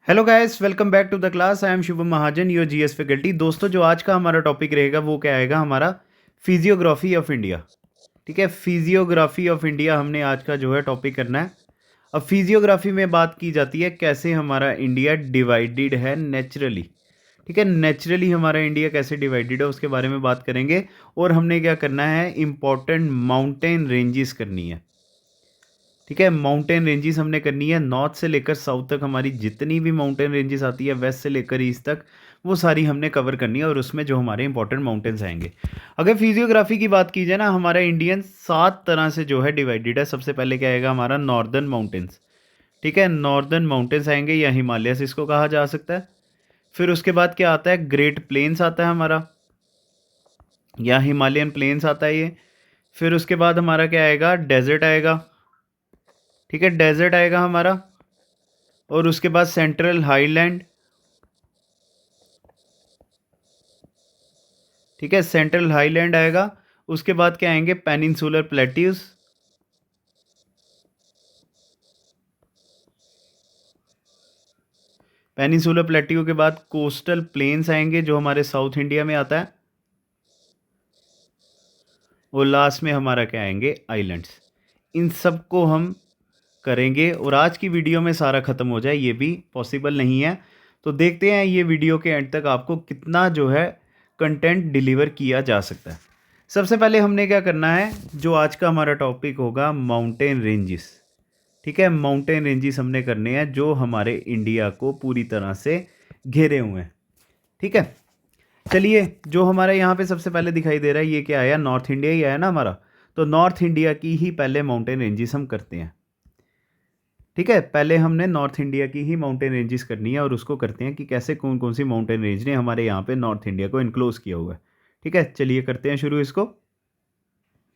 Hello guys, welcome back to the class. I am Shubham Mahajan, your GS faculty. दोस्तों, जो आज का हमारा टॉपिक रहेगा वो क्या आएगा? हमारा फिजियोग्राफी ऑफ इंडिया। ठीक है, फिजियोग्राफी ऑफ इंडिया हमने आज का जो है टॉपिक करना है। अब फिजियोग्राफी में बात की जाती है कैसे हमारा इंडिया डिवाइडेड है नेचुरली। ठीक है, नेचुरली हमारा इंडिया कैसे डिवाइडेड है उसके बारे में बात करेंगे। और हमने क्या करना है, इंपॉर्टेंट माउंटेन रेंजेस करनी है। ठीक है, माउंटेन रेंजेस हमने करनी है नॉर्थ से लेकर साउथ तक। हमारी जितनी भी माउंटेन रेंजेस आती है वेस्ट से लेकर ईस्ट तक, वो सारी हमने कवर करनी है। और उसमें जो हमारे इंपॉर्टेंट माउंटेन्स आएंगे। अगर फिजियोग्राफी की बात की जाए ना, हमारा इंडियन 7 तरह से जो है डिवाइडेड है। सबसे पहले क्या आएगा? हमारा नॉर्दर्न माउंटेन्स। ठीक है, नॉर्दर्न माउंटेन्स आएंगे या हिमालयस इसको कहा जा सकता है। फिर उसके बाद क्या आता है? ग्रेट प्लेन्स आता है हमारा, या हिमालयन प्लेन्स आता है ये। फिर उसके बाद हमारा क्या आएगा? डेजर्ट आएगा। ठीक है, डेजर्ट आएगा हमारा। और उसके बाद सेंट्रल हाईलैंड। ठीक है, सेंट्रल हाईलैंड आएगा। उसके बाद क्या आएंगे? Peninsular plateaus. पेनिनसुलर प्लेट्यू के बाद कोस्टल प्लेन्स आएंगे जो हमारे साउथ इंडिया में आता है। और लास्ट में हमारा क्या आएंगे? आइलैंड्स। इन सब को हम करेंगे। और आज की वीडियो में सारा ख़त्म हो जाए ये भी पॉसिबल नहीं है। तो देखते हैं ये वीडियो के एंड तक आपको कितना जो है कंटेंट डिलीवर किया जा सकता है। सबसे पहले हमने क्या करना है, जो आज का हमारा टॉपिक होगा माउंटेन रेंजेस। ठीक है, माउंटेन रेंजेस हमने करने हैं जो हमारे इंडिया को पूरी तरह से घेरे हुए हैं। ठीक है, चलिए, जो हमारा यहाँ पे सबसे पहले दिखाई दे रहा है ये क्या आया? नॉर्थ इंडिया ही आया ना हमारा। तो नॉर्थ इंडिया की ही पहले माउंटेन रेंजेस हम करते हैं। ठीक है, पहले हमने नॉर्थ इंडिया की ही माउंटेन रेंजेस करनी है और उसको करते हैं कि कैसे कौन कौन सी माउंटेन रेंज ने हमारे यहाँ पे नॉर्थ इंडिया को इनक्लोज किया हुआ है। ठीक है, चलिए करते हैं शुरू इसको।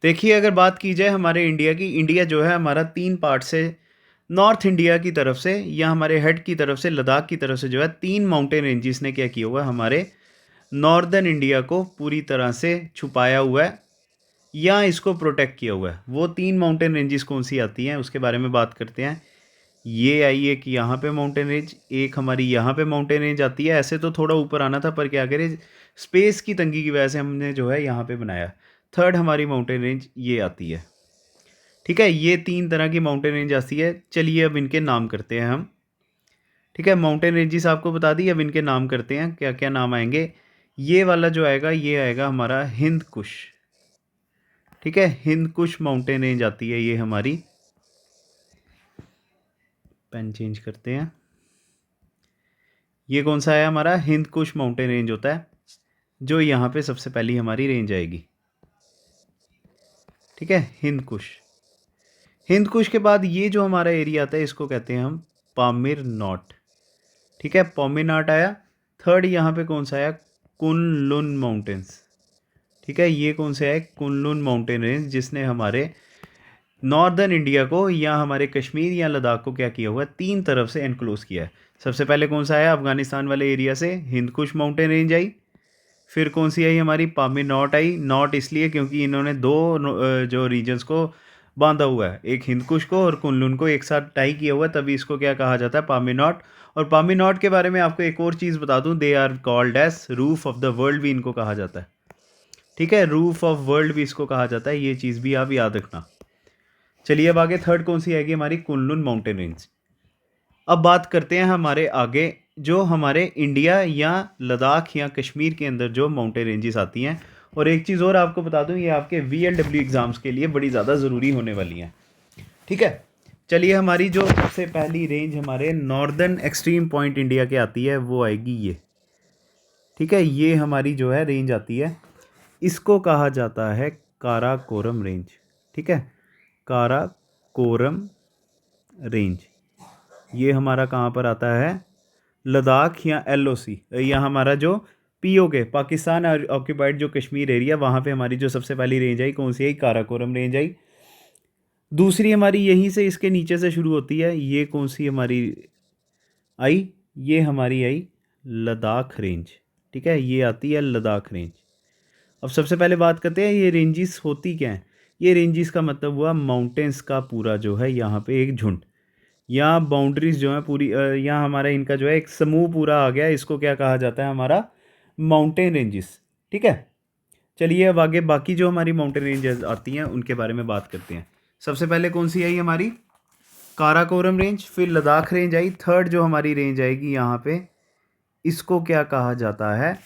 देखिए, अगर बात की जाए हमारे इंडिया की, इंडिया जो है हमारा 3 पार्ट से, नॉर्थ इंडिया की तरफ से या हमारे हेड की तरफ से लद्दाख की तरफ से जो है 3 माउंटेन रेंजेस ने क्या किया हुआ है? हमारे नॉर्दर्न इंडिया को पूरी तरह से छुपाया हुआ है या इसको प्रोटेक्ट किया हुआ है। वो 3 माउंटेन रेंजेस कौन सी आती हैं उसके बारे में बात करते हैं। ये आई एक यहाँ पे माउंटेन रेंज, एक हमारी यहाँ पे माउंटेन रेंज आती है। ऐसे तो थोड़ा ऊपर आना था पर क्या करें, स्पेस की तंगी की वजह से हमने जो है यहाँ पे बनाया। थर्ड हमारी माउंटेन रेंज ये आती है। ठीक है, ये 3 तरह की माउंटेन रेंज आती है। चलिए अब इनके नाम करते हैं हम। ठीक है, माउंटेन रेंजेस आपको बता दी, अब इनके नाम करते हैं क्या क्या नाम आएंगे। ये वाला जो आएगा ये आएगा हमारा हिंद कुश। ठीक है, हिंद कुश माउंटेन रेंज आती है ये हमारी। पेन चेंज करते हैं। ये कौन सा है? हमारा हिंद कुश माउंटेन रेंज होता है जो यहाँ पे सबसे पहली हमारी रेंज आएगी। ठीक है, हिंद कुश। हिंद कुश के बाद ये जो हमारा एरिया आता है इसको कहते हैं हम पामीर नॉट। ठीक है, पामीर नॉट आया। थर्ड यहाँ पे कौन सा आया? Kunlun mountains. ठीक है, ये कौन से है? कुनलुन माउंटेन रेंज, जिसने हमारे नॉर्दर्न इंडिया को या हमारे कश्मीर या लद्दाख को क्या किया हुआ है? 3 तरफ से एनक्लोज किया है। सबसे पहले कौन सा आया? अफगानिस्तान वाले एरिया से हिंद कुश माउंटेन रेंज आई। फिर कौन सी आई? हमारी पामीर नॉट आई। नॉट इसलिए क्योंकि इन्होंने दो जो रीजन्स को बांधा हुआ है, एक हिंदकुश को और कुनलुन को एक साथ टाई किया हुआ है, तभी इसको क्या कहा जाता है? पामीर नॉट। और पामीर नॉट के बारे में आपको एक और चीज़ बता दूं, they are called as roof of the world भी इनको कहा जाता है। ठीक है, रूफ ऑफ वर्ल्ड भी इसको कहा जाता है, ये चीज़ भी आप याद रखना। चलिए अब आगे थर्ड कौन सी आएगी? हमारी कुनलुन माउंटेन रेंज। अब बात करते हैं हमारे आगे, जो हमारे इंडिया या लद्दाख या कश्मीर के अंदर जो माउंटेन रेंजेस आती हैं। और एक चीज़ और आपको बता दूं, ये आपके VLW एग्ज़ाम्स के लिए बड़ी ज़्यादा ज़रूरी होने वाली हैं। ठीक है, चलिए हमारी जो सबसे पहली रेंज हमारे नॉर्दर्न एक्सट्रीम पॉइंट इंडिया के आती है वो आएगी ये। ठीक है, ये हमारी जो है रेंज आती है, इसको कहा जाता है काराकोरम रेंज। ठीक है, काराकोरम रेंज। ये हमारा कहाँ पर आता है? लद्दाख या LOC, या हमारा जो POK पाकिस्तान ऑक्यूपाइड जो कश्मीर एरिया, वहाँ पे हमारी जो सबसे पहली रेंज आई कौन सी आई? Karakoram range I. दूसरी हमारी यहीं से इसके नीचे से शुरू होती है, ये कौन सी हमारी आई? ये हमारी आई लद्दाख रेंज। ठीक है, ये आती है लद्दाख रेंज। अब सबसे पहले बात करते हैं ये रेंजेस होती क्या हैं। ये रेंजेस का मतलब हुआ माउंटेन्स का पूरा जो है यहाँ पे एक झुंड। यहाँ बाउंड्रीज जो है पूरी यहाँ हमारा इनका जो है एक समूह पूरा आ गया, इसको क्या कहा जाता है, हमारा माउंटेन रेंजेस। ठीक है, चलिए अब आगे बाकी जो हमारी माउंटेन रेंजेस आती हैं उनके बारे में बात करते हैं। सबसे पहले कौन सी आई हमारी, काराकोरम रेंज, फिर लद्दाख रेंज आई, थर्ड जो हमारी रेंज आएगी यहाँ पे, इसको क्या कहा जाता है,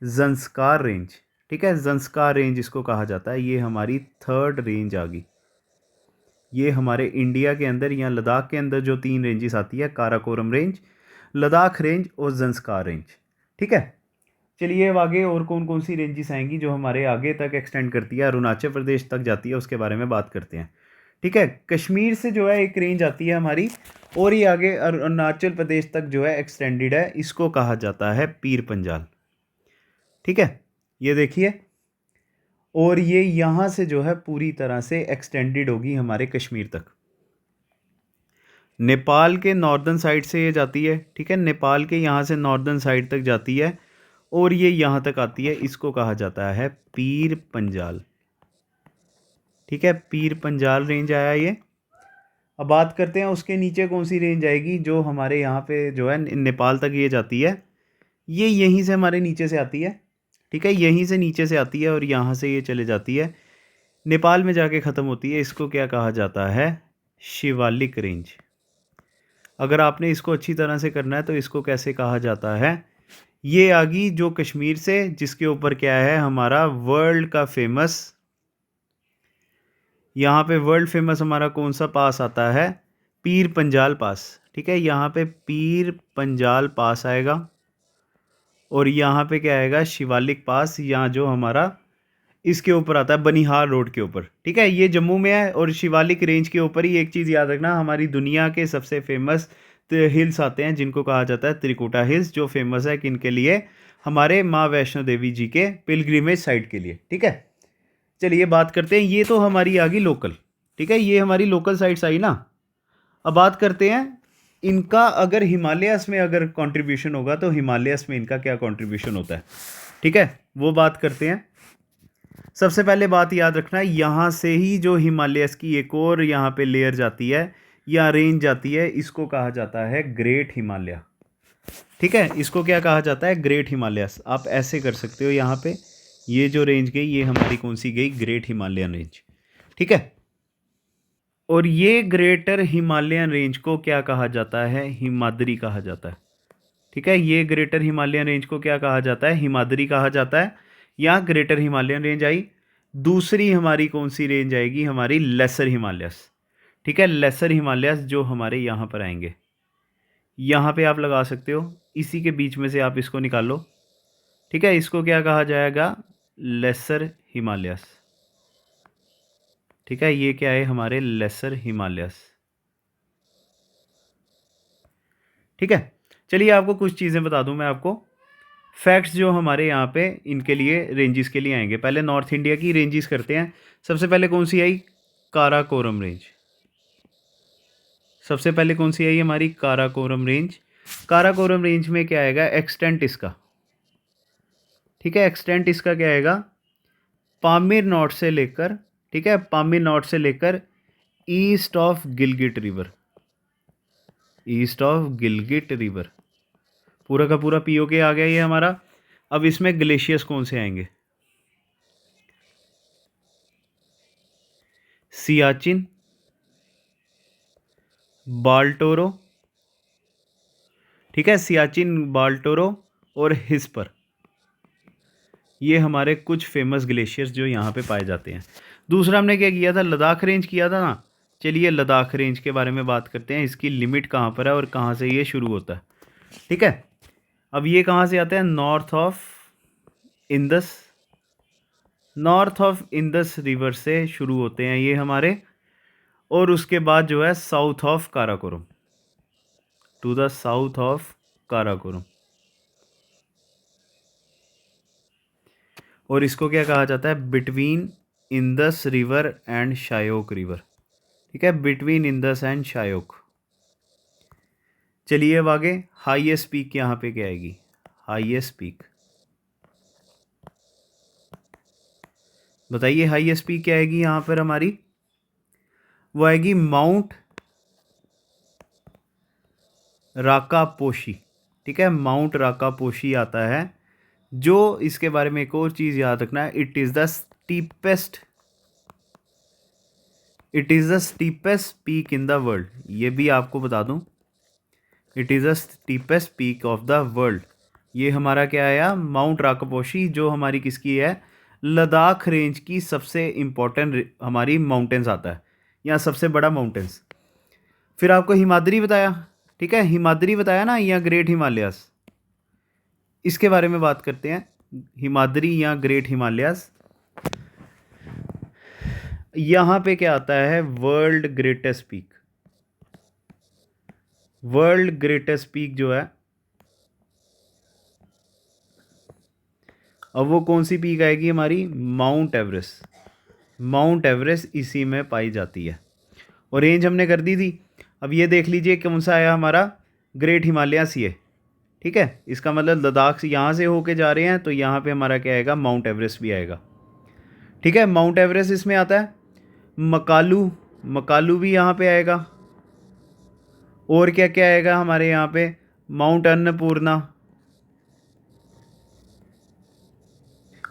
ज़ंस्कार रेंज। ठीक है, ज़ंस्कार रेंज इसको कहा जाता है, ये हमारी थर्ड रेंज आ गई। ये हमारे इंडिया के अंदर या लद्दाख के अंदर जो 3 रेंजेस आती है, काराकोरम रेंज, लद्दाख रेंज और ज़ंस्कार रेंज। ठीक है, चलिए अब आगे और कौन कौन सी रेंजेस आएंगी जो हमारे आगे तक एक्सटेंड करती है, अरुणाचल प्रदेश तक जाती है, उसके बारे में बात करते हैं। ठीक है, कश्मीर से जो है एक रेंज आती है हमारी, और ये आगे अरुणाचल प्रदेश तक जो है एक्सटेंडेड है, इसको कहा जाता है पीर पंजाल। ठीक है, ये देखिए, और ये यहाँ से जो है पूरी तरह से एक्सटेंडेड होगी हमारे कश्मीर तक। नेपाल के नॉर्दर्न साइड से ये जाती है। ठीक है, नेपाल के यहाँ से नॉर्दर्न साइड तक जाती है और ये यहाँ तक आती है, इसको कहा जाता है पीर पंजाल। ठीक है, पीर पंजाल रेंज आया ये। अब बात करते हैं उसके नीचे कौन सी रेंज आएगी जो हमारे यहाँ पे जो है नेपाल तक ये जाती है, ये यहीं से हमारे नीचे से आती है। ठीक है, यहीं से नीचे से आती है और यहाँ से ये चले जाती है, नेपाल में जाके ख़त्म होती है, इसको क्या कहा जाता है, शिवालिक रेंज। अगर आपने इसको अच्छी तरह से करना है तो इसको कैसे कहा जाता है, ये आ गई जो कश्मीर से, जिसके ऊपर क्या है हमारा वर्ल्ड का फेमस, यहाँ पे वर्ल्ड फेमस हमारा कौन सा पास आता है, पीर पंजाल पास। ठीक है, यहाँ पे पीर पंजाल पास आएगा और यहाँ पे क्या आएगा, शिवालिक पास, यहाँ जो हमारा इसके ऊपर आता है बनिहाल रोड के ऊपर। ठीक है, ये जम्मू में है और शिवालिक रेंज के ऊपर ही एक चीज़ याद रखना, हमारी दुनिया के सबसे फेमस हिल्स आते हैं जिनको कहा जाता है त्रिकुटा हिल्स, जो फेमस है किनके लिए, हमारे माँ वैष्णो देवी जी के पिलग्रिमेज साइट के लिए। ठीक है, चलिए बात करते हैं, ये तो हमारी आ गई लोकल। ठीक है, ये हमारी लोकल साइट्स आई ना। अब बात करते हैं इनका, अगर हिमालयस में अगर कंट्रीब्यूशन होगा तो हिमालयस में इनका क्या कंट्रीब्यूशन होता है। ठीक है, वो बात करते हैं। सबसे पहले बात याद रखना, यहाँ से ही जो हिमालयस की एक और यहाँ पे लेयर जाती है या रेंज जाती है, इसको कहा जाता है ग्रेट हिमालय। ठीक है, इसको क्या कहा जाता है, ग्रेट हिमालयस। आप ऐसे कर सकते हो, यहाँ पे ये जो रेंज गई ये हमारी कौन सी गई, ग्रेट हिमालयन रेंज। ठीक है, और ये ग्रेटर हिमालयन रेंज को क्या कहा जाता है, हिमाद्री कहा जाता है। ठीक है, ये ग्रेटर हिमालयन रेंज को क्या कहा जाता है, हिमाद्री कहा जाता है। यहाँ ग्रेटर हिमालयन रेंज आई। दूसरी हमारी कौन सी रेंज आएगी, हमारी लेसर हिमालयस। ठीक है, लेसर हिमालयस जो हमारे यहाँ पर आएंगे, यहाँ पे आप लगा सकते हो, इसी के बीच में से आप इसको निकालो। ठीक है, इसको क्या कहा जाएगा, लेसर हिमालयस। ठीक है, ये क्या है, हमारे लेसर हिमालयस। ठीक है, चलिए आपको कुछ चीज़ें बता दूं मैं आपको, फैक्ट्स जो हमारे यहाँ पे इनके लिए रेंजेस के लिए आएंगे। पहले नॉर्थ इंडिया की रेंजेस करते हैं। सबसे पहले कौन सी आई, काराकोरम रेंज। सबसे पहले कौन सी आई हमारी, काराकोरम रेंज। काराकोरम रेंज में क्या आएगा, एक्सटेंट इसका। ठीक है, एक्सटेंट इसका क्या आएगा, पामीर नॉर्थ से लेकर, ठीक है, पामीर नॉर्थ से लेकर east of Gilgit river, east of Gilgit river, पूरा का पूरा पीओके आ गया ये हमारा। अब इसमें ग्लेशियर्स कौन से आएंगे, सियाचिन, बाल्टोरो। ठीक है, सियाचिन, बाल्टोरो और हिस्पर, ये हमारे कुछ फेमस ग्लेशियर्स जो यहाँ पे पाए जाते हैं। दूसरा हमने क्या किया था, लद्दाख रेंज किया था ना। चलिए लद्दाख रेंज के बारे में बात करते हैं, इसकी लिमिट कहाँ पर है और कहाँ से ये शुरू होता है। ठीक है, अब ये कहाँ से आता है, north of Indus, north of Indus river से शुरू होते हैं ये हमारे, और उसके बाद जो है south of Karakoram, to the south of Karakoram, और इसको क्या कहा जाता है, between Indus river and Shyok river. ठीक है, बिटवीन इंदस एंड शायोक। चलिए अब आगे, हाईएस्ट पीक यहाँ पे क्या आएगी, हाईएस्ट पीक बताइए, हाईएस्ट पीक क्या आएगी यहाँ पर हमारी, वो आएगी माउंट राकापोशी, ठीक है, माउंट राकापोशी आता है। जो इसके बारे में एक और चीज़ याद रखना है, it is the steepest peak in the world. ये भी आपको बता दूं, it is the steepest peak of the world. ये हमारा क्या आया, माउंट राकापोशी, जो हमारी किसकी है, लद्दाख रेंज की सबसे इम्पोर्टेंट हमारी माउंटेन्स आता है, यहाँ सबसे बड़ा माउंटेन्स। फिर आपको हिमाद्री बताया, ठीक है, हिमाद्री बताया ना, या ग्रेट हिमालयास, इसके बारे में बात करते हैं। हिमाद्री या ग्रेट हिमालयास, यहाँ पे क्या आता है, world greatest peak. World greatest peak जो है, अब वो कौन सी पीक आएगी हमारी, माउंट एवरेस्ट। माउंट एवरेस्ट इसी में पाई जाती है। और रेंज हमने कर दी थी। अब ये देख लीजिए कौन सा आया हमारा, ग्रेट हिमालयास ये, ठीक है। इसका मतलब लद्दाख से यहाँ से होके जा रहे हैं, तो यहाँ पे हमारा क्या आएगा, माउंट एवरेस्ट भी आएगा, ठीक है। माउंट एवरेस्ट इसमें आता है। मकालू, मकालू भी यहाँ पे आएगा। और क्या क्या आएगा हमारे यहाँ पे, माउंट अन्नपूर्णा।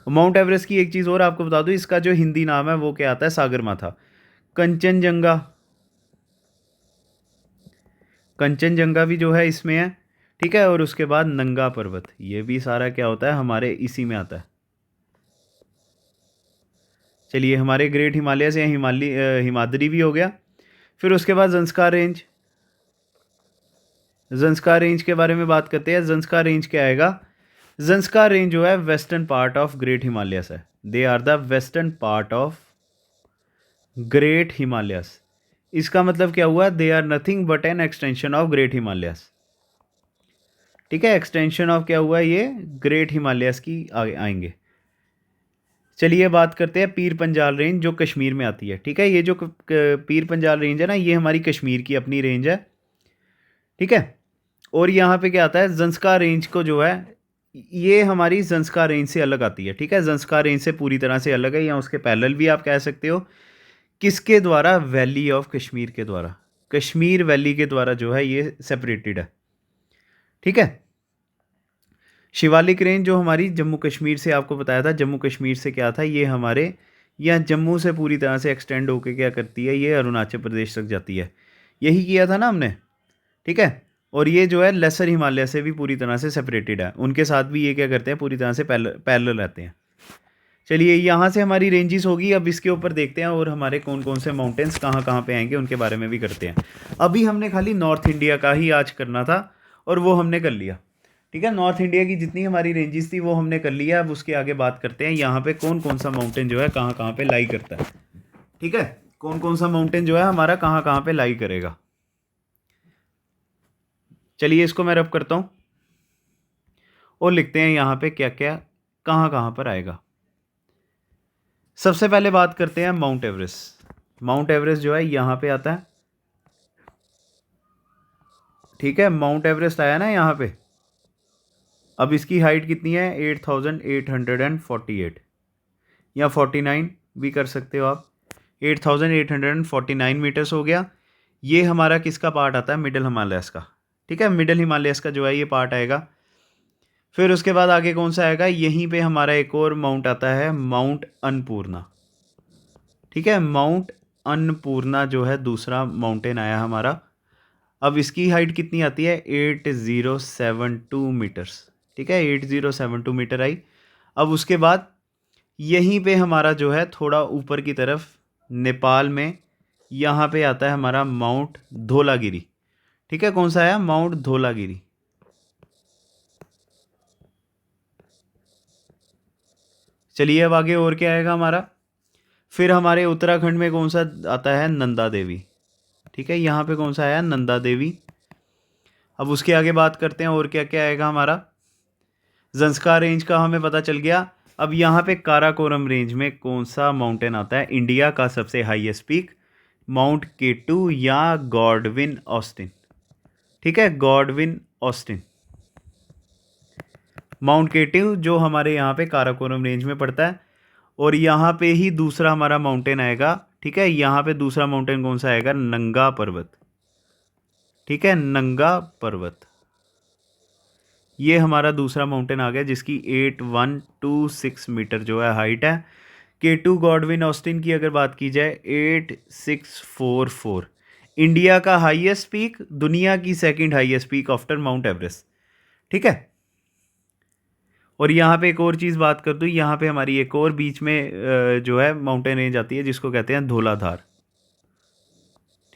माउंट एवरेस्ट की एक चीज़ और आपको बता दूं, इसका जो हिंदी नाम है वो क्या आता है, सागरमाथा। कंचनजंगा, कंचनजंगा भी जो है इसमें है, ठीक है। और उसके बाद नंगा पर्वत, ये भी सारा क्या होता है हमारे इसी में आता है। चलिए, हमारे ग्रेट हिमालय से हिमाद्री भी हो गया। फिर उसके बाद जंस्कार रेंज। जंस्कार रेंज के बारे में बात करते हैं। जंस्कार रेंज क्या आएगा, जंस्कार रेंज जो है western part of great Himalayas है। They are the western part of great Himalayas. इसका मतलब क्या हुआ, they are nothing but an extension of great Himalayas, ठीक है। एक्सटेंशन ऑफ क्या हुआ, ये ग्रेट हिमालयस की आएंगे। चलिए बात करते हैं पीर पंजाल रेंज, जो कश्मीर में आती है, ठीक है। ये जो पीर पंजाल रेंज है ना, ये हमारी कश्मीर की अपनी रेंज है, ठीक है। और यहाँ पे क्या आता है, जंस्कार रेंज को जो है, ये हमारी जंस्कार रेंज से अलग आती है, ठीक है। जंस्कार रेंज से पूरी तरह से अलग है, या उसके पैरेलल भी आप कह सकते हो। किसके द्वारा, वैली ऑफ कश्मीर के द्वारा, कश्मीर वैली के द्वारा जो है ये सेपरेटेड है, ठीक है। शिवालिक रेंज जो हमारी जम्मू कश्मीर से, आपको बताया था जम्मू कश्मीर से क्या था, ये हमारे यहाँ जम्मू से पूरी तरह से एक्सटेंड होकर क्या करती है, ये अरुणाचल प्रदेश तक जाती है। यही किया था ना हमने, ठीक है। और ये जो है लेसर हिमालय से भी पूरी तरह से सेपरेटेड है, उनके साथ भी ये क्या करते हैं, पूरी तरह से पैरेलल रहते हैं। चलिए, यहाँ से हमारी रेंजेस होगी। अब इसके ऊपर देखते हैं और हमारे कौन कौन से माउंटेन्स कहाँ कहाँ पे आएंगे, उनके बारे में भी करते हैं। अभी हमने खाली नॉर्थ इंडिया का ही आज करना था, और वो हमने कर लिया, ठीक है। नॉर्थ इंडिया की जितनी हमारी रेंजेस थी वो हमने कर लिया। अब उसके आगे बात करते हैं यहाँ पे कौन कौन सा माउंटेन जो है कहाँ कहाँ पे लाई करता है, ठीक है। कौन कौन सा माउंटेन जो है हमारा कहाँ कहाँ पे लाई करेगा। चलिए, इसको मैं रब करता हूँ और लिखते हैं यहाँ पे क्या क्या कहाँ कहाँ पर आएगा। सबसे पहले बात करते हैं माउंट एवरेस्ट। माउंट एवरेस्ट जो है यहाँ पे आता है, ठीक है। माउंट एवरेस्ट आया ना यहाँ पे। अब इसकी हाइट कितनी है, 8848, या 49 भी कर सकते हो आप। 8849 मीटर्स हो गया। ये हमारा किसका पार्ट आता है, मिडल हिमालयस का, ठीक है। मिडल हिमालयस का जो है ये पार्ट आएगा। फिर उसके बाद आगे कौन सा आएगा, यहीं पे हमारा एक और माउंट आता है, माउंट अन्नपूर्णा, ठीक है। माउंट अन्नपूर्णा जो है दूसरा माउंटेन आया हमारा। अब इसकी हाइट कितनी आती है, 8072 मीटर्स, ठीक है। 8072 मीटर आई। अब उसके बाद यहीं पे हमारा जो है थोड़ा ऊपर की तरफ नेपाल में यहाँ पे आता है हमारा माउंट धौलागिरी, ठीक है। कौन सा आया, माउंट धौलागिरी। चलिए, अब आगे और क्या आएगा हमारा। फिर हमारे उत्तराखंड में कौन सा आता है, नंदा देवी, ठीक है। यहाँ पे कौन सा आया, नंदा देवी। अब उसके आगे बात करते हैं और क्या क्या आएगा हमारा। जंस्कार रेंज का हमें पता चल गया। अब यहाँ पे काराकोरम रेंज में कौन सा माउंटेन आता है, इंडिया का सबसे हाईएस्ट पीक, माउंट केटू या गॉडविन ऑस्टिन, ठीक है। गॉडविन ऑस्टिन, माउंट केटू जो हमारे यहाँ पे काराकोरम रेंज में पड़ता है। और यहाँ पे ही दूसरा हमारा माउंटेन आएगा, ठीक है। यहाँ पे दूसरा माउंटेन कौन सा आएगा, नंगा पर्वत, ठीक है, नंगा पर्वत। ये हमारा दूसरा माउंटेन आ गया जिसकी 8126 मीटर जो है हाइट है। K2 गॉडविन ऑस्टिन की अगर बात की जाए 8644। इंडिया का हाईएस्ट पीक, दुनिया की second highest peak after mount Everest. ठीक है। और यहाँ पे एक और चीज़ बात कर दूँ, यहाँ पे हमारी एक और बीच में जो है माउंटेन रेंज आती है जिसको कहते हैं धौलाधार।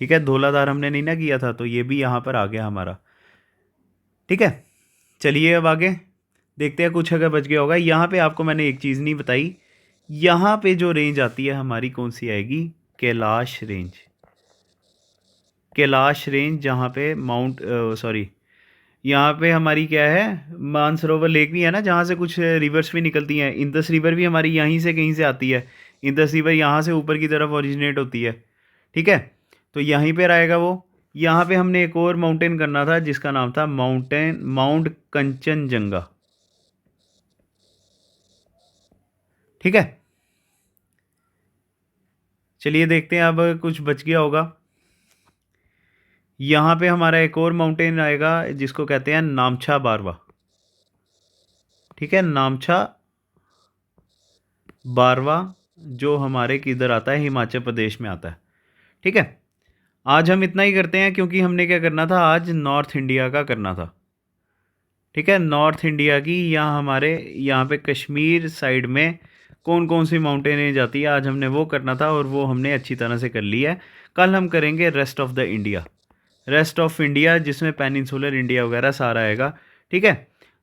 ठीक है, धौलाधार हमने नहीं ना किया था, तो ये भी यहाँ पर आ गया हमारा। ठीक है, चलिए अब आगे देखते हैं कुछ अगर बच गया होगा। यहाँ पे आपको मैंने एक चीज़ नहीं बताई, यहाँ पे जो रेंज आती है हमारी कौन सी आएगी? कैलाश रेंज। कैलाश रेंज जहाँ पे माउंट सॉरी यहाँ पे हमारी क्या है, मानसरोवर लेक भी है ना, जहाँ से कुछ रिवर्स भी निकलती हैं। इंदस रिवर भी हमारी यहीं से कहीं से आती है। इंदस रिवर यहाँ से ऊपर की तरफ ओरिजिनेट होती है। ठीक है, तो यहीं पर आएगा वो। यहाँ पे हमने एक और माउंटेन करना था जिसका नाम था माउंट कंचनजंगा। ठीक है, चलिए देखते हैं अब कुछ बच गया होगा। यहाँ पे हमारा एक और माउंटेन आएगा जिसको कहते हैं नामछा बारवा। ठीक है, नामछा बारवा जो हमारे किधर आता है, हिमाचल प्रदेश में आता है। ठीक है, आज हम इतना ही करते हैं क्योंकि हमने क्या करना था, आज नॉर्थ इंडिया का करना था। ठीक है, नॉर्थ इंडिया की यहाँ हमारे यहाँ पे कश्मीर साइड में कौन कौन सी माउंटेन रेंज आती है, आज हमने वो करना था और वो हमने अच्छी तरह से कर लिया है। कल हम करेंगे rest of the India, rest of India जिसमें पेनिनसुलर इंडिया वगैरह सारा आएगा। ठीक है,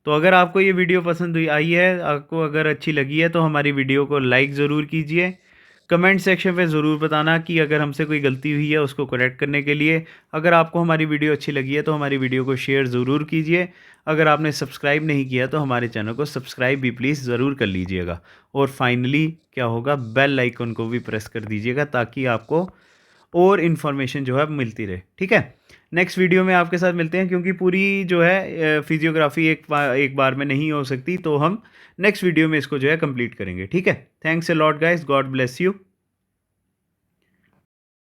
तो अगर आपको ये वीडियो पसंद आई है, आपको अगर अच्छी लगी है, तो हमारी वीडियो को लाइक ज़रूर कीजिए। कमेंट सेक्शन में ज़रूर बताना कि अगर हमसे कोई गलती हुई है उसको करेक्ट करने के लिए। अगर आपको हमारी वीडियो अच्छी लगी है तो हमारी वीडियो को शेयर ज़रूर कीजिए। अगर आपने सब्सक्राइब नहीं किया तो हमारे चैनल को सब्सक्राइब भी प्लीज़ ज़रूर कर लीजिएगा। और फाइनली क्या होगा, बेल आइकन को भी प्रेस कर दीजिएगा ताकि आपको और इन्फॉर्मेशन जो है मिलती रहे। ठीक है, नेक्स्ट वीडियो में आपके साथ मिलते हैं क्योंकि पूरी जो है फिजियोग्राफी एक बार में नहीं हो सकती, तो हम नेक्स्ट वीडियो में इसको जो है कंप्लीट करेंगे। ठीक है, thanks a lot guys, God bless you.